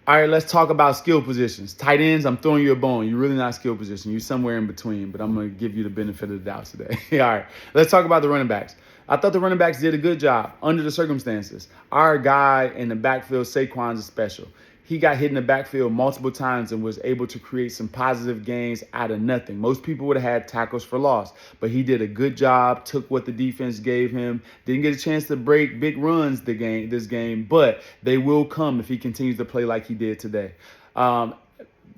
All right, let's talk about skill positions. Tight ends, I'm throwing you a bone. You're really not skill position. You're somewhere in between, but I'm going to give you the benefit of the doubt today. All right, let's talk about the running backs. I thought the running backs did a good job under the circumstances. Our guy in the backfield, Saquon's, is special. He got hit in the backfield multiple times and was able to create some positive gains out of nothing. Most people would have had tackles for loss, but he did a good job, took what the defense gave him, didn't get a chance to break big runs this game, but they will come if he continues to play like he did today.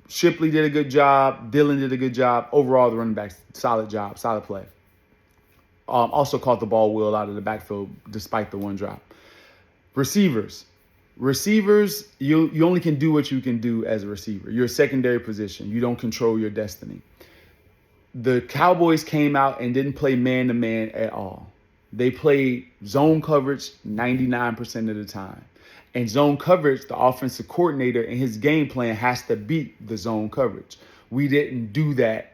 Shipley did a good job. Dillon did a good job. Overall, the running backs, solid job, solid play. Also caught the ball well out of the backfield despite the one drop. Receivers, you only can do what you can do as a receiver. You're a secondary position. You don't control your destiny. The Cowboys came out and didn't play man-to-man at all. They played zone coverage 99% of the time. And zone coverage, the offensive coordinator and his game plan has to beat the zone coverage. We didn't do that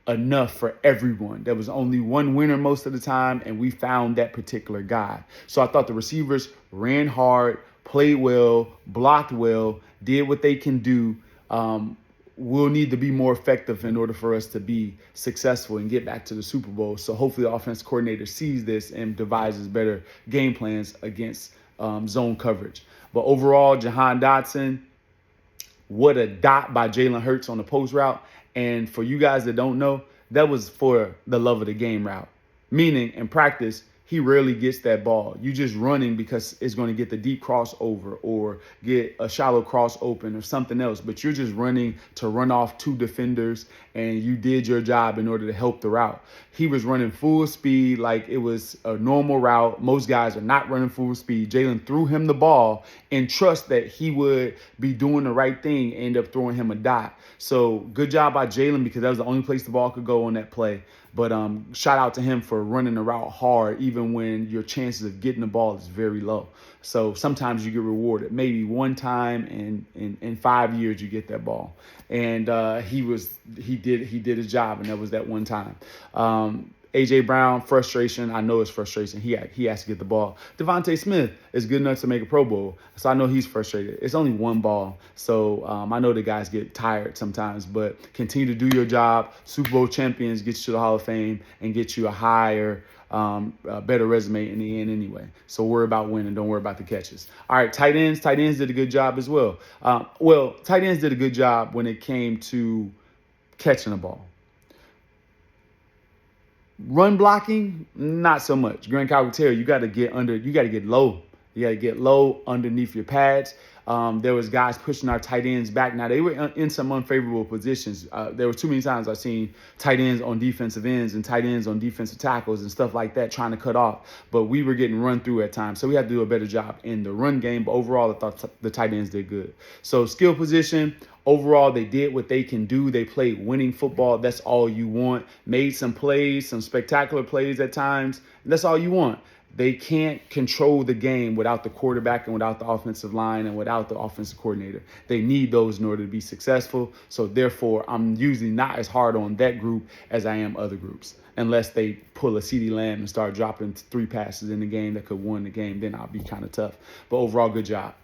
enough for everyone. There was only one winner most of the time, and we found that particular guy. So I thought the receivers ran hard, played well, blocked well, did what they can do. We'll need to be more effective in order for us to be successful and get back to the Super Bowl. So hopefully the offense coordinator sees this and devises better game plans against zone coverage. But overall, Jahan Dotson, what a dot by Jalen Hurts on the post route. And for you guys that don't know, that was for the love of the game route. Meaning, in practice, he rarely gets that ball. You just running because it's going to get the deep crossover or get a shallow cross open or something else. But you're just running to run off two defenders, and you did your job in order to help the route. He was running full speed like it was a normal route. Most guys are not running full speed. Jalen threw him the ball and trust that he would be doing the right thing, end up throwing him a dot. So good job by Jalen because that was the only place the ball could go on that play. But shout out to him for running the route hard, even when your chances of getting the ball is very low. So sometimes you get rewarded. Maybe one time in 5 years you get that ball, and he did his job, and that was that one time. A.J. Brown, frustration. I know it's frustration. He has to get the ball. Devontae Smith is good enough to make a Pro Bowl, so I know he's frustrated. It's only one ball, so I know the guys get tired sometimes, but continue to do your job. Super Bowl champions get you to the Hall of Fame and get you a higher, better resume in the end anyway. So worry about winning. Don't worry about the catches. All right, tight ends. Tight ends did a good job as well. Tight ends did a good job when it came to catching the ball. Run blocking, not so much. Grant Calcaterra, you got to get low. You got to get low underneath your pads. There was guys pushing our tight ends back. Now, they were in some unfavorable positions. There were too many times I've seen tight ends on defensive ends and tight ends on defensive tackles and stuff like that trying to cut off. But we were getting run through at times. So we had to do a better job in the run game. But overall, I thought the tight ends did good. So skill position, overall, they did what they can do. They played winning football. That's all you want. Made some plays, some spectacular plays at times. That's all you want. They can't control the game without the quarterback and without the offensive line and without the offensive coordinator. They need those in order to be successful. So therefore, I'm usually not as hard on that group as I am other groups. Unless they pull a CeeDee Lamb and start dropping 3 passes in the game that could win the game, then I'll be kind of tough. But overall, good job.